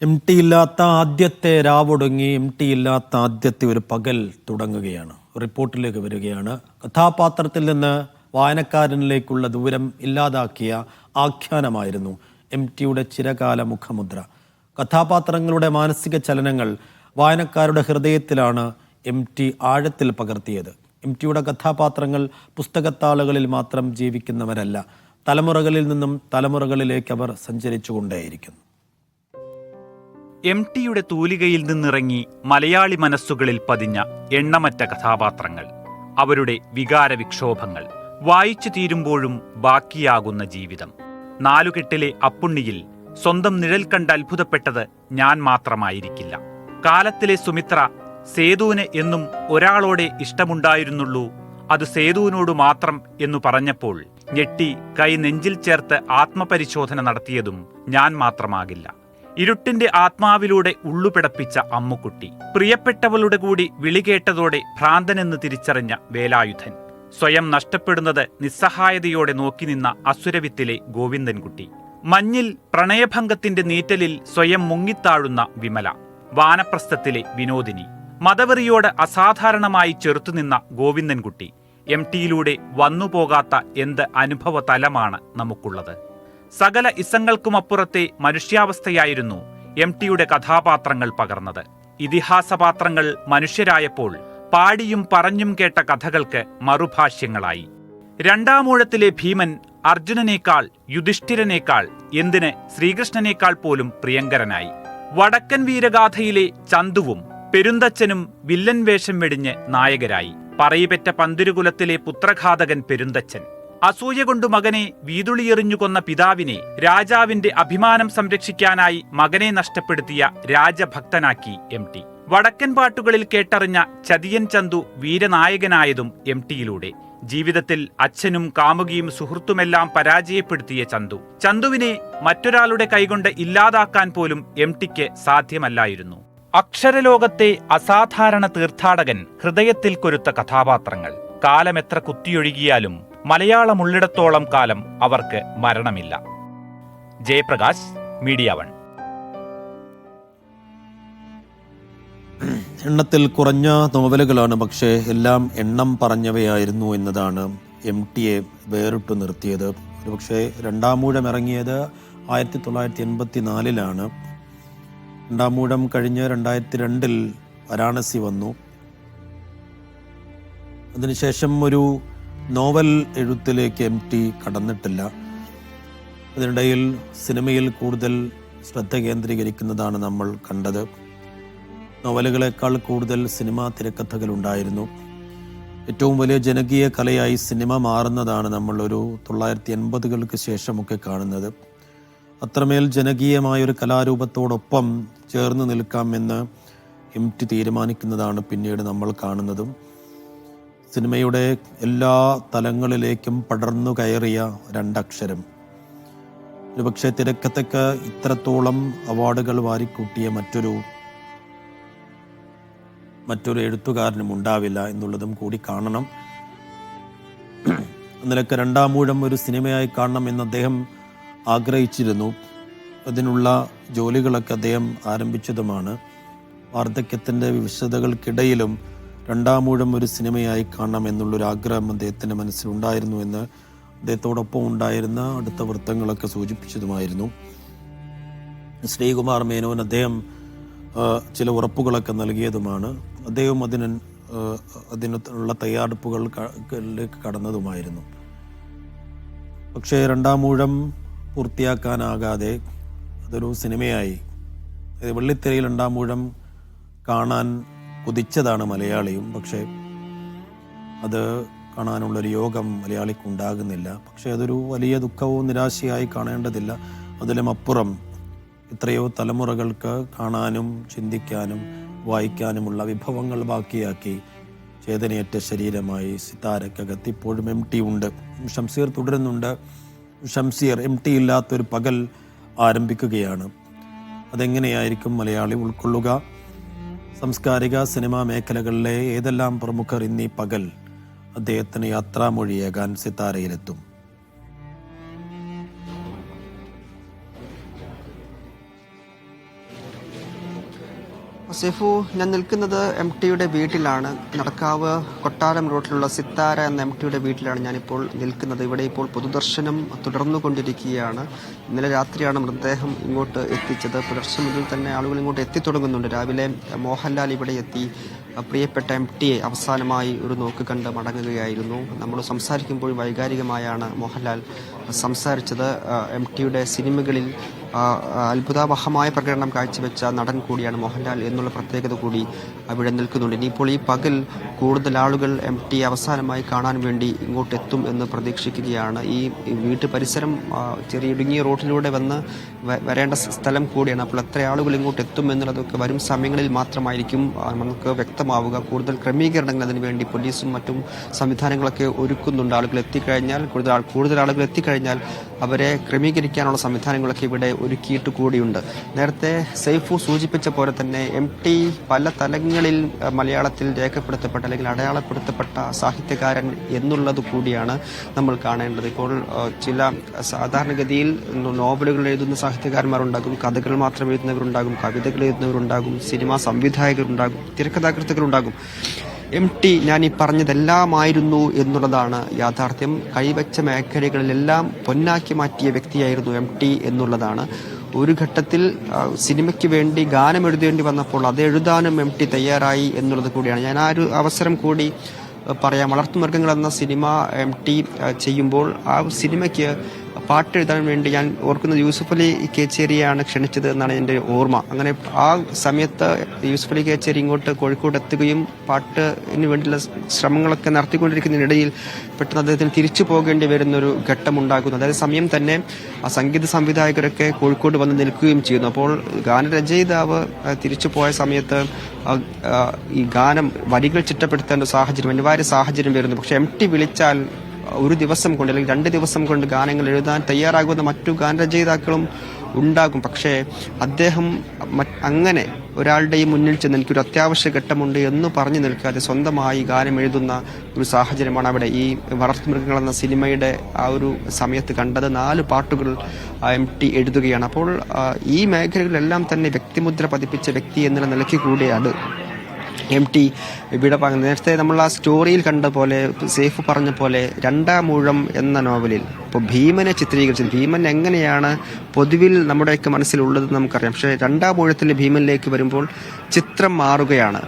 M T ഇല്ലാത്ത ആദ്യത്തെ രാവൊടുങ്ങി M T ഇല്ലാത്ത ആദ്യത്തെ ഒരു പകൽ തുടങ്ങുകയാണ്. റിപ്പോർട്ടിലേക്ക് വരികയാണ്. കഥാപാത്രത്തിൽ നിന്ന് വായനക്കാരനിലേക്കുള്ള ദൂരം ഇല്ലാതാക്കിയ ആഖ്യാനമായിരുന്നു എം ടിയുടെ ചിരകാല മുഖമുദ്ര. കഥാപാത്രങ്ങളുടെ മാനസിക ചലനങ്ങൾ വായനക്കാരുടെ ഹൃദയത്തിലാണ് എം ടി ആഴത്തിൽ പകർത്തിയത്. എം ടിയുടെ കഥാപാത്രങ്ങൾ പുസ്തകത്താളുകളിൽ മാത്രം ജീവിക്കുന്നവരല്ല, തലമുറകളിൽ നിന്നും തലമുറകളിലേക്ക് അവർ സഞ്ചരിച്ചുകൊണ്ടേയിരിക്കുന്നു. എം ടിയുടെ തൂലികയിൽ നിന്നിറങ്ങി മലയാളി മനസ്സുകളിൽ പതിഞ്ഞ എണ്ണമറ്റ കഥാപാത്രങ്ങൾ, അവരുടെ വികാരവിക്ഷോഭങ്ങൾ, വായിച്ചു തീരുമ്പോഴും ബാക്കിയാകുന്ന ജീവിതം. നാലുകെട്ടിലെ അപ്പുണ്ണിയിൽ സ്വന്തം നിഴൽ കണ്ട് അത്ഭുതപ്പെട്ടത് ഞാൻ മാത്രമായിരിക്കില്ല. കാലത്തിലെ സുമിത്ര സേതുവിന് എന്നും ഒരാളോടെ ഇഷ്ടമുണ്ടായിരുന്നുള്ളൂ, അത് സേതുവിനോട് മാത്രം എന്നു പറഞ്ഞപ്പോൾ ഞെട്ടി കൈ നെഞ്ചിൽ ചേർത്ത് ആത്മപരിശോധന നടത്തിയതും ഞാൻ മാത്രമാകില്ല. ഇരുട്ടിന്റെ ആത്മാവിലൂടെ ഉള്ളുപിടപ്പിച്ച അമ്മുക്കുട്ടി, പ്രിയപ്പെട്ടവളുടെ കൂടി വിളി കേട്ടതോടെ ഭ്രാന്തനെന്ന് തിരിച്ചറിഞ്ഞ വേലായുധൻ, സ്വയം നഷ്ടപ്പെടുന്നത് നിസ്സഹായതയോടെ നോക്കി നിന്ന അസുരവിത്തിലെ ഗോവിന്ദൻകുട്ടി, മഞ്ഞിൽ പ്രണയഭംഗത്തിന്റെ നീറ്റലിൽ സ്വയം മുങ്ങിത്താഴുന്ന വിമല, വാനപ്രസ്ഥത്തിലെ വിനോദിനി, മതവെറിയോട് അസാധാരണമായി ചെറുത്തുനിന്ന ഗോവിന്ദൻകുട്ടി. എം ടിയിലൂടെ വന്നുപോകാത്ത എന്ത് അനുഭവ തലമാണ് നമുക്കുള്ളത്. സകല ഇസങ്ങൾക്കുമപ്പുറത്തെ മനുഷ്യാവസ്ഥയായിരുന്നു എം ടിയുടെ കഥാപാത്രങ്ങൾ പകർന്നത്. ഇതിഹാസപാത്രങ്ങൾ മനുഷ്യരായപ്പോൾ പാടിയും പറഞ്ഞും കേട്ട കഥകൾക്ക് മറുഭാഷ്യങ്ങളായി. രണ്ടാമൂഴത്തിലെ ഭീമൻ അർജുനനേക്കാൾ, യുധിഷ്ഠിരനേക്കാൾ, എന്തിന് ശ്രീകൃഷ്ണനേക്കാൾ പോലും പ്രിയങ്കരനായി. വടക്കൻ വീരഗാഥയിലെ ചന്തുവും പെരുന്തച്ഛനും വില്ലൻ വേഷം വെടിഞ്ഞ് നായകരായി. പറയിപെറ്റ പന്തിരുകുലത്തിലെ പുത്രഘാതകൻ പെരുന്തച്ഛൻ, അസൂയ കൊണ്ടു മകനെ വീതുളിയെറിഞ്ഞു കൊന്ന പിതാവിനെ രാജാവിന്റെ അഭിമാനം സംരക്ഷിക്കാനായി മകനെ നഷ്ടപ്പെടുത്തിയ രാജഭക്തനാക്കി എം ടി. വടക്കൻ പാട്ടുകളിൽ കേട്ടറിഞ്ഞ ചതിയൻ ചന്തു വീരനായകനായതും എം ടിയിലൂടെ. ജീവിതത്തിൽ അച്ഛനും കാമുകിയും സുഹൃത്തുമെല്ലാം പരാജയപ്പെടുത്തിയ ചന്തുവിനെ മറ്റൊരാളുടെ കൈകൊണ്ട് ഇല്ലാതാക്കാൻ പോലും എം ടിക്ക് സാധ്യമല്ലായിരുന്നു. അക്ഷരലോകത്തെ അസാധാരണ തീർത്ഥാടകൻ, ഹൃദയത്തിൽ കൊരുത്ത കഥാപാത്രങ്ങൾ. കാലമെത്ര കുത്തിയൊഴുകിയാലും മലയാളമുള്ളിടത്തോളം കാലം അവർക്ക് മരണമില്ല. Jayaprakash, Media One. എണ്ണത്തിൽ കുറഞ്ഞ നോവലുകളാണ്, പക്ഷേ എല്ലാം എണ്ണം പറഞ്ഞവയായിരുന്നു എന്നതാണ് എം ടിയെ വേറിട്ടു നിർത്തിയത്. ഒരുപക്ഷെ രണ്ടാമൂഴം ഇറങ്ങിയത് 1984 രണ്ടാമൂഴം കഴിഞ്ഞ് 2002 വാരാണസി വന്നു. അതിനുശേഷം ഒരു നോവൽ എഴുത്തിലേക്ക് എം ടി കടന്നിട്ടില്ല. അതിനിടയിൽ സിനിമയിൽ കൂടുതൽ ശ്രദ്ധ കേന്ദ്രീകരിക്കുന്നതാണ് നമ്മൾ കണ്ടത്. നോവലുകളെക്കാൾ കൂടുതൽ സിനിമാ തിരക്കഥകളുണ്ടായിരുന്നു. ഏറ്റവും വലിയ ജനകീയ കലയായി സിനിമ മാറുന്നതാണ് നമ്മൾ ഒരു 1980-കൾക്ക് ശേഷമൊക്കെ കാണുന്നത്. അത്രമേൽ ജനകീയമായൊരു കലാരൂപത്തോടൊപ്പം ചേർന്ന് നിൽക്കാമെന്ന് എം ടി തീരുമാനിക്കുന്നതാണ് പിന്നീട് നമ്മൾ കാണുന്നതും. സിനിമയുടെ എല്ലാ തലങ്ങളിലേക്കും പടർന്നു കയറിയ രണ്ടക്ഷരം. ഒരുപക്ഷെ തിരക്കഥയ്ക്ക് ഇത്രത്തോളം അവാർഡുകൾ വാരിക്കൂട്ടിയ മറ്റൊരു എഴുത്തുകാരനും ഉണ്ടാവില്ല എന്നുള്ളതും കൂടി കാണണം. നിലക്ക് രണ്ടാമൂഴം ഒരു സിനിമയായി കാണണം എന്ന് അദ്ദേഹം ആഗ്രഹിച്ചിരുന്നു. അതിനുള്ള ജോലികളൊക്കെ അദ്ദേഹം ആരംഭിച്ചതുമാണ്. വാർദ്ധക്യത്തിൻ്റെ വിവിധതകൾക്കിടയിലും രണ്ടാമൂഴം ഒരു സിനിമയായി കാണണം എന്നുള്ളൊരു ആഗ്രഹം അദ്ദേഹത്തിൻ്റെ മനസ്സിലുണ്ടായിരുന്നു എന്ന് അദ്ദേഹത്തോടൊപ്പം ഉണ്ടായിരുന്ന അടുത്ത വൃത്തങ്ങളൊക്കെ സൂചിപ്പിച്ചതുമായിരുന്നു. ശ്രീകുമാർ മേനോൻ അദ്ദേഹം ചില ഉറപ്പുകളൊക്കെ നൽകിയതുമാണ്. അദ്ദേഹം അതിനുള്ള തയ്യാറെടുപ്പുകളിലേക്ക് കടന്നതുമായിരുന്നു. പക്ഷേ രണ്ടാമൂഴം പൂർത്തിയാക്കാനാകാതെ അതൊരു സിനിമയായി. വെള്ളിത്തിരയിൽ രണ്ടാമൂഴം കാണാൻ കുതിച്ചതാണ് മലയാളിയും. പക്ഷേ അത് കാണാനുള്ളൊരു യോഗം മലയാളിക്ക് ഉണ്ടാകുന്നില്ല. പക്ഷേ അതൊരു വലിയ ദുഃഖവും നിരാശയായി കാണേണ്ടതില്ല. അതിലും അപ്പുറം എത്രയോ തലമുറകൾക്ക് കാണാനും ചിന്തിക്കാനും വായിക്കാനുമുള്ള വിഭവങ്ങൾ ബാക്കിയാക്കി ചേതനയേറ്റ ശരീരമായി സിത്താരക്കകത്ത് ഇപ്പോഴും എം ടി ഉണ്ട്. ഷംസീർ തുടരുന്നുണ്ട്. ഷംസീർ, എം ടി ഇല്ലാത്തൊരു പകൽ ആരംഭിക്കുകയാണ്. അതെങ്ങനെയായിരിക്കും മലയാളി ഉൾക്കൊള്ളുക? സാംസ്കാരിക സിനിമാ മേഖലകളിലെ ഏതെല്ലാം പ്രമുഖർ ഇന്നീ പകൽ അദ്ദേഹത്തിന് യാത്രാമൊഴിയേകാൻ സിത്താരയിലെത്തും? സെഫു, ഞാൻ നിൽക്കുന്നത് MTയുടെ വീട്ടിലാണ്. നടക്കാവ് കൊട്ടാരം റോഡിലുള്ള സിത്താര എന്ന MTയുടെ വീട്ടിലാണ് ഞാനിപ്പോൾ നിൽക്കുന്നത്. ഇവിടെ ഇപ്പോൾ പൊതുദർശനം തുടർന്നുകൊണ്ടിരിക്കുകയാണ്. ഇന്നലെ രാത്രിയാണ് മൃതദേഹം ഇങ്ങോട്ട് എത്തിച്ചത്. പുലർച്ചെ മുതൽ തന്നെ ആളുകൾ ഇങ്ങോട്ട് എത്തിത്തുടങ്ങുന്നുണ്ട്. രാവിലെ മോഹൻലാൽ ഇവിടെ എത്തി പ്രിയപ്പെട്ട MTയെ അവസാനമായി ഒരു നോക്ക് കണ്ട് മടങ്ങുകയായിരുന്നു. നമ്മൾ സംസാരിക്കുമ്പോൾ വൈകാരികമായാണ് മോഹൻലാൽ സംസാരിച്ചത്. MTയുടെ സിനിമകളിൽ അത്ഭുതാവഹമായ പ്രകടനം കാഴ്ചവെച്ച നടൻ കൂടിയാണ് മോഹൻലാൽ എന്നുള്ള പ്രത്യേകത കൂടി അവിടെ നിൽക്കുന്നുണ്ട്. ഇനിയിപ്പോൾ ഈ പകൽ കൂടുതൽ ആളുകൾ MTയെ അവസാനമായി കാണാൻ വേണ്ടി ഇങ്ങോട്ട് എത്തും എന്ന് പ്രതീക്ഷിക്കുകയാണ്. ഈ വീട്ടു പരിസരം ചെറിയ ഇടുങ്ങിയ റോഡിലൂടെ വന്ന് വരേണ്ട സ്ഥലം കൂടിയാണ്. അപ്പോൾ എത്ര ആളുകൾ ഇങ്ങോട്ട് എത്തും എന്നുള്ളതൊക്കെ വരും സമയങ്ങളിൽ മാത്രമായിരിക്കും നമുക്ക് വ്യക്തമാവുക. കൂടുതൽ ക്രമീകരണങ്ങൾ അതിനുവേണ്ടി പോലീസും മറ്റും സംവിധാനങ്ങളൊക്കെ ഒരുക്കുന്നുണ്ട്. ആളുകൾ എത്തിക്കഴിഞ്ഞാൽ കൂടുതൽ ആളുകൾ എത്തിക്കഴിഞ്ഞാൽ അവരെ ക്രമീകരിക്കാനുള്ള സംവിധാനങ്ങളൊക്കെ ഇവിടെ ഒരുക്കിയിട്ട് കൂടിയുണ്ട്. നേരത്തെ സൈഫു സൂചിപ്പിച്ച പോലെ തന്നെ MT പല തലങ്ങളിൽ മലയാളത്തിൽ രേഖപ്പെടുത്തപ്പെട്ട അല്ലെങ്കിൽ അടയാളപ്പെടുത്തപ്പെട്ട സാഹിത്യകാരൻ എന്നുള്ളത് കൂടിയാണ് നമ്മൾ കാണേണ്ടത്. ഇപ്പോൾ ചില സാധാരണഗതിയിൽ നോവലുകൾ എഴുതുന്ന സാഹിത്യകാരന്മാരുണ്ടാകും, കഥകൾ മാത്രം എഴുതുന്നവരുണ്ടാകും, കവിതകൾ എഴുതുന്നവരുണ്ടാകും, സിനിമാ സംവിധായകരുണ്ടാകും, തിരക്കഥാകൃത്തുക്കളുണ്ടാകും. MT ഞാൻ ഈ പറഞ്ഞതെല്ലാമായിരുന്നു എന്നുള്ളതാണ് യാഥാർത്ഥ്യം. കൈവച്ച മേഖലകളിലെല്ലാം പൊന്നാക്കി മാറ്റിയ വ്യക്തിയായിരുന്നു MT എന്നുള്ളതാണ്. ഒരു ഘട്ടത്തിൽ സിനിമയ്ക്ക് വേണ്ടി ഗാനം എഴുതേണ്ടി വന്നപ്പോൾ അത് എഴുതാനും MT തയ്യാറായി എന്നുള്ളത് കൂടിയാണ്. ഞാൻ ആ ഒരു അവസരം കൂടി പറയാം. വളർത്തുമൃഗങ്ങൾ എന്ന സിനിമ MT ചെയ്യുമ്പോൾ ആ സിനിമയ്ക്ക് പാട്ടെഴുതാൻ വേണ്ടി ഞാൻ ഓർക്കുന്നത് യൂസുഫ് അലി കേച്ചേരിയാണ് ക്ഷണിച്ചത് എന്നാണ് എൻ്റെ ഓർമ്മ. അങ്ങനെ ആ സമയത്ത് യൂസുഫ് അലി കേച്ചേരി ഇങ്ങോട്ട് കോഴിക്കോട് എത്തുകയും പാട്ടിന് വേണ്ടിയുള്ള ശ്രമങ്ങളൊക്കെ നടത്തിക്കൊണ്ടിരിക്കുന്നതിനിടയിൽ പെട്ടെന്ന് അദ്ദേഹത്തിന് തിരിച്ചു പോകേണ്ടി വരുന്നൊരു ഘട്ടമുണ്ടാകുന്നു. അതായത് സമയം തന്നെ ആ സംഗീത സംവിധായകരൊക്കെ കോഴിക്കോട് വന്ന് നിൽക്കുകയും ചെയ്യുന്നു. അപ്പോൾ ഗാനരചയിതാവ് തിരിച്ചു പോയ സമയത്ത് ഈ ഗാനം വരികൾ ചിട്ടപ്പെടുത്തേണ്ട സാഹചര്യം, അനിവാര്യ സാഹചര്യം വരുന്നു. പക്ഷെ MT വിളിച്ചാൽ ഒരു ദിവസം കൊണ്ട് അല്ലെങ്കിൽ 2 ദിവസം കൊണ്ട് ഗാനങ്ങൾ എഴുതാൻ തയ്യാറാകുന്ന മറ്റു ഗാനരചയിതാക്കളും ഉണ്ടാകും. പക്ഷേ അദ്ദേഹം അങ്ങനെ ഒരാളുടെയും മുന്നിൽ ചെന്ന് എനിക്കൊരു അത്യാവശ്യ ഘട്ടമുണ്ട് എന്ന് പറഞ്ഞു നിൽക്കാതെ സ്വന്തമായി ഗാനം എഴുതുന്ന ഒരു സാഹചര്യമാണ് അവിടെ ഈ വളർത്തുമൃഗങ്ങൾ എന്ന സിനിമയുടെ ആ ഒരു സമയത്ത് കണ്ടത്. 4 പാട്ടുകൾ MT എഴുതുകയാണ്. അപ്പോൾ ഈ മേഖലകളിലെല്ലാം തന്നെ വ്യക്തിമുദ്ര പതിപ്പിച്ച വ്യക്തി എന്നുള്ള നിലയ്ക്ക് കൂടിയാണ് MT ഇവിടെ നേരത്തെ നമ്മൾ ആ സ്റ്റോറിയിൽ കണ്ട പോലെ സേഫ് പറഞ്ഞ പോലെ 2-ാം ഊഴം എന്ന നോവലിൽ ഇപ്പോൾ ഭീമനെ ചിത്രീകരിച്ചത്, ഭീമൻ എങ്ങനെയാണ് പൊതുവിൽ നമ്മുടെയൊക്കെ മനസ്സിലുള്ളത് നമുക്കറിയാം. പക്ഷേ 2-ാം ഊഴത്തിലെ ഭീമനിലേക്ക് വരുമ്പോൾ ചിത്രം മാറുകയാണ്.